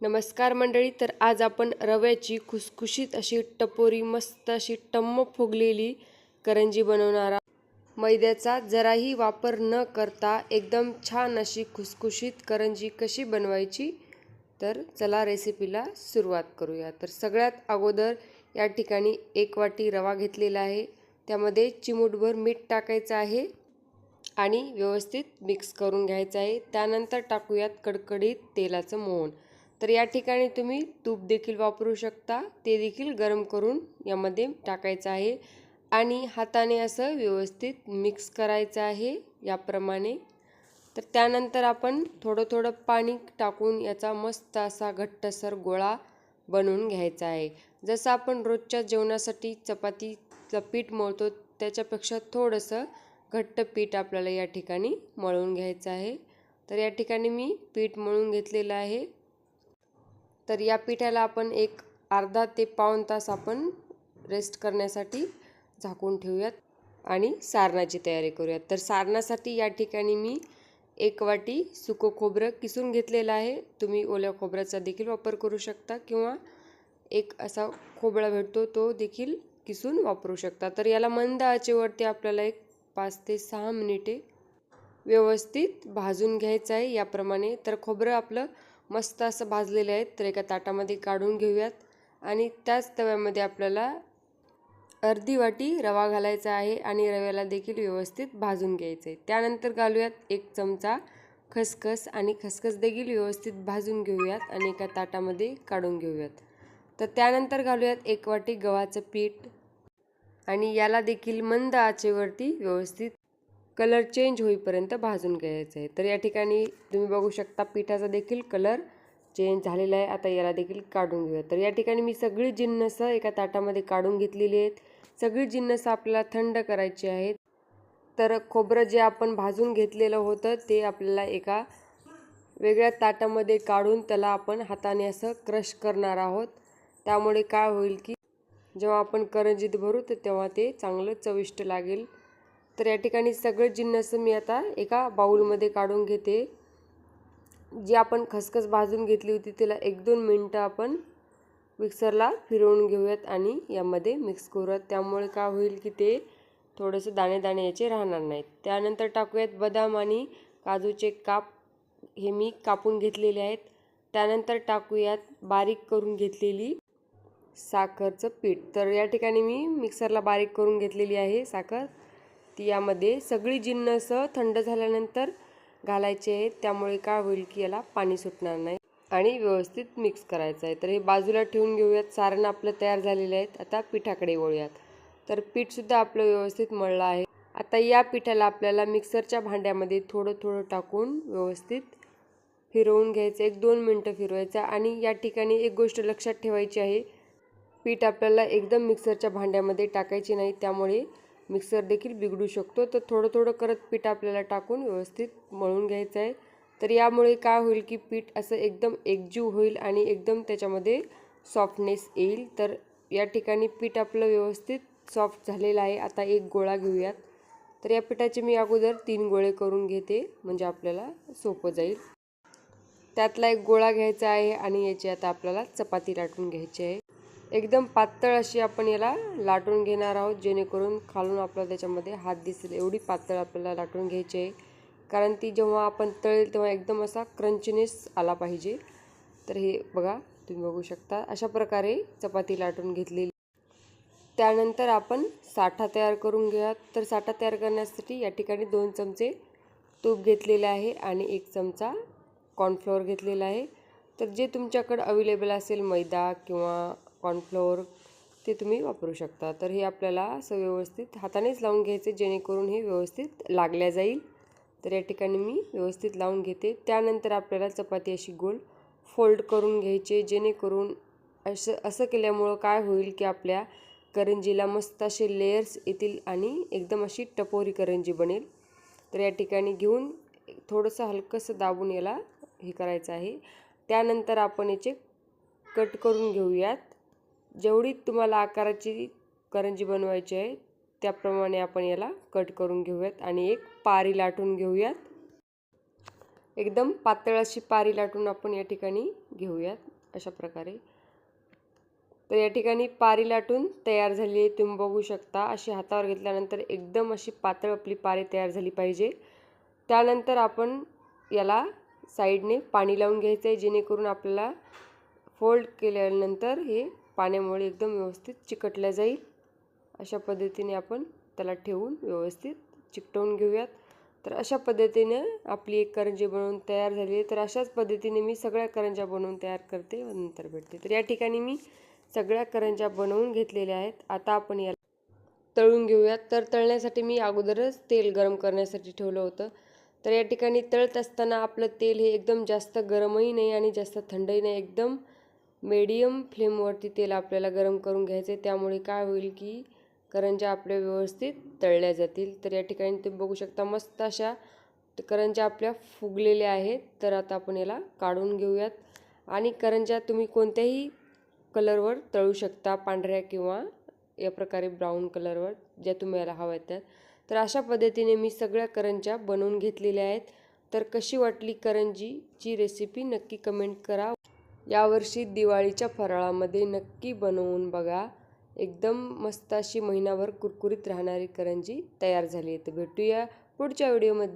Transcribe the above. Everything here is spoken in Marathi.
नमस्कार मंडळी. तर आज आपण रव्याची खुसखुशीत अशी टपोरी मस्त अशी टम्म फुगलेली करंजी बनवणार आहोत. मैद्याचा जराही वापर न करता एकदम छान अशी खुसखुशीत करंजी कशी बनवायची, तर चला रेसिपीला सुरुवात करूया. तर सगळ्यात अगोदर या ठिकाणी 1 वाटी रवा घेतलेला आहे. त्यामध्ये चिमूटभर मीठ टाकायचं आहे आणि व्यवस्थित मिक्स करून घ्यायचं आहे. त्यानंतर टाकूयात कडकडीत तेलाचं मोहन. तर या ठिकाणी तुम्ही तूप देखील वापरू शकता, ते देखील गरम करून यामध्ये टाकायचं आहे आणि हाताने असं व्यवस्थित मिक्स करायचं आहे याप्रमाणे. तर त्यानंतर आपण थोडं थोडं पाणी टाकून याचा मस्त असा घट्टसर गोळा बनवून घ्यायचा आहे. जसं आपण रोजच्या जेवणासाठी चपातीचं पीठ मळतो त्याच्यापेक्षा थोडंसं घट्ट पीठ आपल्याला या ठिकाणी मळून घ्यायचं आहे. तर या ठिकाणी मी पीठ मळून घेतलेलं आहे. तर या पिठाला आपण एक अर्धा ते पाऊण तास आपण रेस्ट करण्यासाठी झाकून ठेवूयात आणि सारणाची तयारी करूयात. तर सारणासाठी या ठिकाणी मी 1 वाटी सुकं खोबरं किसून घेतलेलं आहे. तुम्ही ओल्या खोबऱ्याचा देखील वापर करू शकता किंवा एक असा खोबळा भेटतो तो देखील किसून वापरू शकता. तर याला मंद आचेवरती आपल्याला एक 5 ते 6 मिनिटे व्यवस्थित भाजून घ्यायचं आहे याप्रमाणे. तर खोबरं आपलं मस्त असं भाजलेलं आहे. तर एका ताटामध्ये काढून घेऊयात आणि त्याच तव्यामध्ये आपल्याला अर्धी वाटी रवा घालायचा आहे आणि रव्याला देखील व्यवस्थित भाजून घ्यायचं आहे. त्यानंतर घालूयात 1 चमचा खसखस आणि खसखस देखील व्यवस्थित भाजून घेऊयात आणि एका ताटामध्ये काढून घेऊयात. तर त्यानंतर घालूयात 1 वाटी गव्हाचं पीठ आणि याला देखील मंद आचेवरती व्यवस्थित कलर चेंज होईपर्यंत भाजून घ्यायचं आहे. तर या ठिकाणी तुम्ही बघू शकता पिठाचा देखील कलर चेंज झालेला आहे. आता याला देखील काढून घेऊया. तर या ठिकाणी मी सगळी जिन्नस एका ताटामध्ये काढून घेतलेली आहेत. सगळी जिन्नस आपल्याला थंड करायची आहेत. तर खोबरं जे आपण भाजून घेतलेलं होतं ते आपल्याला एका वेगळ्या ताटामध्ये काढून त्याला आपण हाताने असं क्रश करणार आहोत. त्यामुळे काय होईल की जेव्हा आपण करंजीत भरू तर तेव्हा ते चांगलं चविष्ट लागेल. तर या ठिकाणी सगळे जिन्नस मी आता एका बाउलमध्ये काढून घेते. जी आपण खसखस भाजून घेतली होती त्याला 1-2 मिनटं आपण मिक्सरला फिरवून घेऊयात आणि यामध्ये मिक्स करूयात. त्यामुळे काय होईल की ते थोडेसे दाणे दाणे याचे राहणार नाहीत. त्यानंतर टाकूयात बदाम आणि काजूचे काप, हे मी कापून घेतलेले आहेत. त्यानंतर टाकूयात बारीक करून घेतलेली साखरचं पीठ. तर या ठिकाणी मी मिक्सरला बारीक करून घेतलेली आहे साखर. ती यामध्ये सगळी जिन्नस थंड झाल्यानंतर घालायचे आहेत. त्यामुळे काय होईल की याला पाणी सुटणार नाही आणि व्यवस्थित मिक्स करायचं आहे. तर हे बाजूला ठेवून घेऊयात. सारण आपलं तयार झालेलं आहे. आता पिठाकडे वळूयात. तर पीठसुद्धा आपलं व्यवस्थित मळलं आहे. आता या पिठाला आपल्याला मिक्सरच्या भांड्यामध्ये थोडं थोडं टाकून व्यवस्थित फिरवून घ्यायचं. 1-2 मिनटं फिरवायचं. आणि या ठिकाणी एक गोष्ट लक्षात ठेवायची आहे, पीठ आपल्याला एकदम मिक्सरच्या भांड्यामध्ये टाकायची नाही, त्यामुळे मिक्सर देखील बिघडू शकतो. तर थोडं थोडं करत पीठ आपल्याला टाकून व्यवस्थित मळून घ्यायचं आहे. तर यामुळे काय होईल की पीठ असं एकदम एकजीव होईल आणि एकदम त्याच्यामध्ये सॉफ्टनेस येईल. तर या ठिकाणी पीठ आपलं व्यवस्थित सॉफ्ट झालेलं आहे. आता एक गोळा घेऊयात. तर या पिठाचे मी अगोदर 3 गोळे करून घेते, म्हणजे आपल्याला सोपं जाईल. त्यातला एक गोळा घ्यायचा आहे आणि याची आता आपल्याला चपाती लाटून घ्यायची आहे. एकदम पातळ अशी आपण याला लाटून घेणार आहोत, जेणेकरून खालून आपल्याला त्याच्यामध्ये हात दिसेल एवढी पातळ आपल्याला लाटून घ्यायची आहे. कारण ती जेव्हा आपण तळेल तेव्हा एकदम असा क्रंचीनेस आला पाहिजे. तर हे बघा, तुम्ही बघू शकता अशा प्रकारे चपाती लाटून घेतलेली. त्यानंतर आपण साठा तयार करून घेऊयात. तर साठा तयार करण्यासाठी या ठिकाणी 2 चमचे तूप घेतलेले आहे आणि 1 चमचा कॉर्नफ्लोअर घेतलेला आहे. तर जे तुमच्याकडे अवेलेबल असेल मैदा किंवा कॉर्नफ्लोअर ते तुम्ही वापरू शकता. तर हे आपल्याला असं व्यवस्थित हातानेच लावून घ्यायचे, जेणेकरून हे व्यवस्थित लागल्या जाईल. तर या ठिकाणी मी व्यवस्थित लावून घेते. त्यानंतर आपल्याला चपाती अशी गोल फोल्ड करून घ्यायचे, जेणेकरून असं केल्यामुळं काय होईल की आपल्या करंजीला मस्त असे लेयर्स येतील आणि एकदम अशी टपोरी करंजी बनेल. तर या ठिकाणी घेऊन थोडंसं हलकंसं दाबून याला हे करायचं आहे. त्यानंतर आपण याचे कट करून घेऊयात. जेवढी तुम्हाला आकाराची करंजी बनवायची आहे त्याप्रमाणे आपण याला कट करून घेऊयात आणि एक पारी लाटून घेऊयात. एकदम पातळ अशी पारी लाटून आपण या ठिकाणी घेऊयात अशा प्रकारे। तर या ठिकाणी पारी लाटून तयार झाली आहे, तुम्ही बघू शकता। अशी हातावर घेतल्यानंतर एकदम अशी पातळ आपली पारी तयार झाली पाहिजे। त्यानंतर आपण याला साईडने पाणी लावून घ्यायचं आहे, जेणेकरून आपल्याला फोल्ड केल्यानंतर हे पाण्यामुळे एकदम व्यवस्थित चिकटल्या जाईल। अशा पद्धतीने आपण त्याला ठेवून व्यवस्थित चिकटवून घेऊयात। तर अशा पद्धतीने आपली एक करंजी बनवून तयार झाली आहे। तर अशाच पद्धतीने मी सगळ्या करंज्या बनवून तयार करते व नंतर भेटते। तर या ठिकाणी मी सगळ्या करंज्या बनवून घेतलेल्या आहेत। आता आपण याला तळून घेऊयात। तर तळण्यासाठी मी अगोदरच तेल गरम करण्यासाठी ठेवलं होतं। तर या ठिकाणी तळत असताना आपलं तेल हे एकदम जास्त गरमही नाही आणि जास्त थंडही नाही, एकदम मीडियम फ्लेमवरती तेल आपल्याला गरम करून घ्यायचे। त्यामुळे काय होईल की करंज्या आपल्या व्यवस्थित तळल्या जातील। तर या ठिकाणी तुम्ही बघू शकता मस्त अशा करंज्या आपल्या फुगलेल्या आहेत। तर आता आपण याला काढून घेऊयात आणि करंज्या तुम्ही कोणत्याही कलरवर तळू शकता, पांढऱ्या किंवा या प्रकारे ब्राऊन कलरवर, ज्या तुम्हाला हव्या आहेत। तर अशा पद्धतीने मी सगळ्या करंज्या बनवून घेतलेल्या आहेत। तर कशी वाटली करंजीची रेसिपी नक्की कमेंट करा। यावर्षी दिवाळीच्या फराळामध्ये नक्की बनवून बघा। एकदम मस्त अशी महिनाभर कुरकुरीत राहणारी करंजी तयार झाली आहे। तर भेटूया पुढच्या व्हिडिओमध्ये।